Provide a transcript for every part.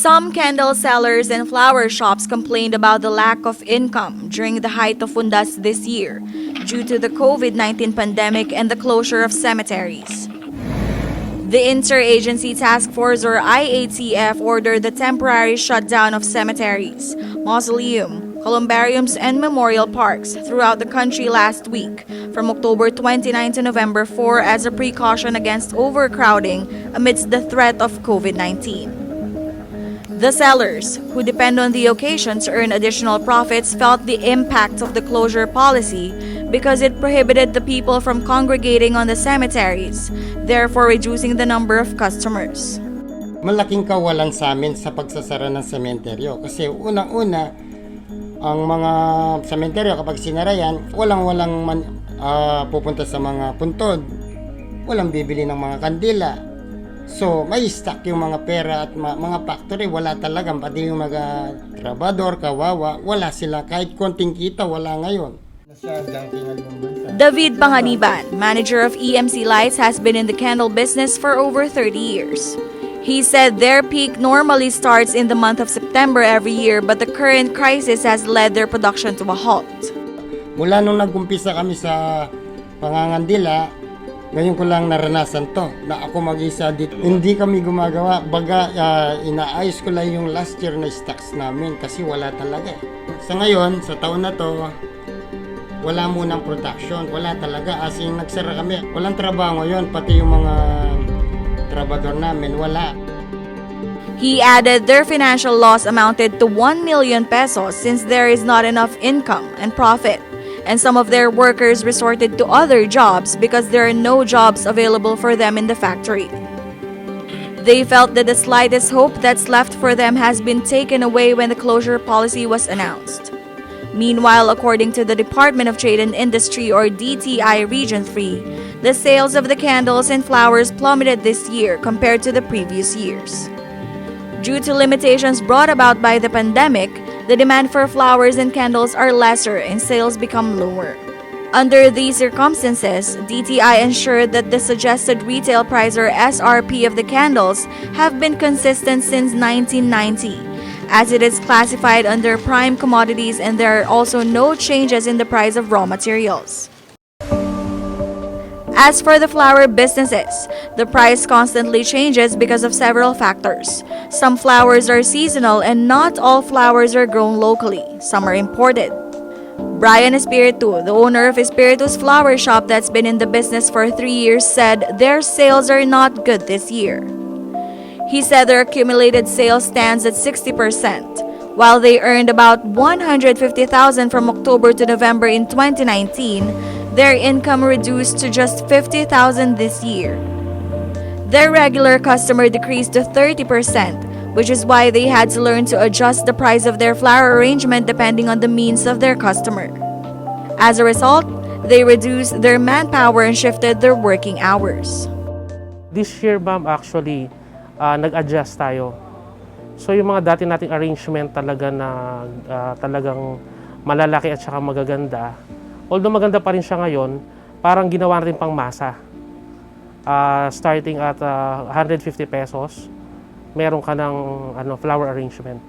Some candle sellers and flower shops complained about the lack of income during the height of Fundas this year due to the COVID-19 pandemic and the closure of cemeteries. The Interagency Task Force or IATF ordered the temporary shutdown of cemeteries, mausoleum, columbariums, and memorial parks throughout the country last week from October 29 to November 4 as a precaution against overcrowding amidst the threat of COVID-19. The sellers, who depend on the occasion to earn additional profits, felt the impact of the closure policy because it prohibited the people from congregating on the cemeteries, therefore reducing the number of customers. Malaking kawalan sa amin sa pagsasara ng sementeryo kasi unang-una ang mga sementeryo kapag sinara yan, walang pupunta sa mga puntod, walang bibili ng mga kandila. So, may stock yung mga pera at mga factory, wala talaga. Pati yung mga trabador, kawawa, wala sila. Kahit konting kita, wala ngayon. David Panganiban, manager of EMC Lights, has been in the candle business for over 30 years. He said their peak normally starts in the month of September every year, but the current crisis has led their production to a halt. Mula nung nag-umpisa kami sa pangangandila, ngayon ko lang naranasan to, na ako mag-isa dito. Hindi kami gumagawa, baga inaayos ko lang yung last year na stocks namin kasi wala talaga. Sa ngayon, sa taon na to, wala munang production, wala talaga. As in, nagsara kami, walang trabaho ngayon, pati yung mga trabador namin, wala. He added their financial loss amounted to 1 million pesos since there is not enough income and profit. And some of their workers resorted to other jobs because there are no jobs available for them in the factory. They felt that the slightest hope that's left for them has been taken away when the closure policy was announced. Meanwhile, according to the Department of Trade and Industry or DTI Region 3, the sales of the candles and flowers plummeted this year compared to the previous years. Due to limitations brought about by the pandemic, the demand for flowers and candles are lesser and sales become lower. Under these circumstances, DTI ensured that the suggested retail price or SRP of the candles have been consistent since 1990, as it is classified under prime commodities and there are also no changes in the price of raw materials. As for the flower businesses, the price constantly changes because of several factors. Some flowers are seasonal and not all flowers are grown locally. Some are imported. Brian Espiritu, the owner of Espiritu's flower shop that's been in the business for 3 years, said their sales are not good this year. He said their accumulated sales stands at 60%. While they earned about 150,000 from October to November in 2019, their income reduced to just 50,000 this year. Their regular customer decreased to 30%, which is why they had to learn to adjust the price of their flower arrangement depending on the means of their customer. As a result, they reduced their manpower and shifted their working hours. This year, ma'am, actually, nag-adjust tayo. So yung mga dati nating arrangement talaga na talagang malalaki at saka magaganda, although maganda pa rin siya ngayon, parang ginawa natin pang masa. Starting at 150 pesos, meron ka ng flower arrangement.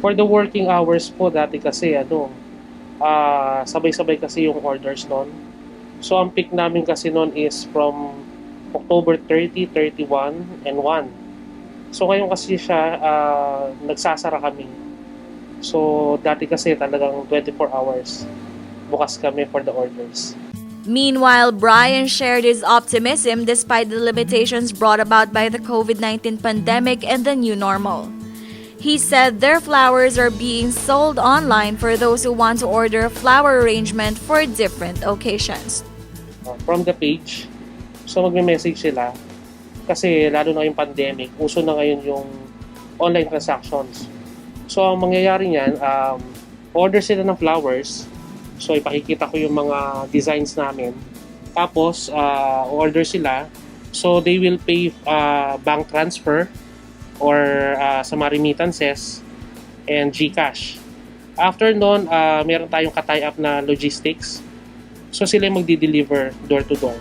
For the working hours po, dati kasi sabay-sabay kasi yung orders noon. So ang peak namin kasi noon is from October 30, 31, and 1. So ngayon kasi siya, nagsasara kami. So dati kasi talagang 24 hours. Bukas kami for the orders. Meanwhile, Brian shared his optimism despite the limitations brought about by the COVID-19 pandemic and the new normal. He said their flowers are being sold online for those who want to order a flower arrangement for different occasions. From the page, so magme-message sila kasi lalo na yung pandemic, uso na ngayon yung online transactions. So ang mangyayari niyan, order sila ng flowers. So ipakikita ko yung mga designs namin. Tapos order sila. So they will pay bank transfer or sa mga remittances and GCash. After noon, meron tayong ka-tie up na logistics. So sila yung magdi-deliver door to door.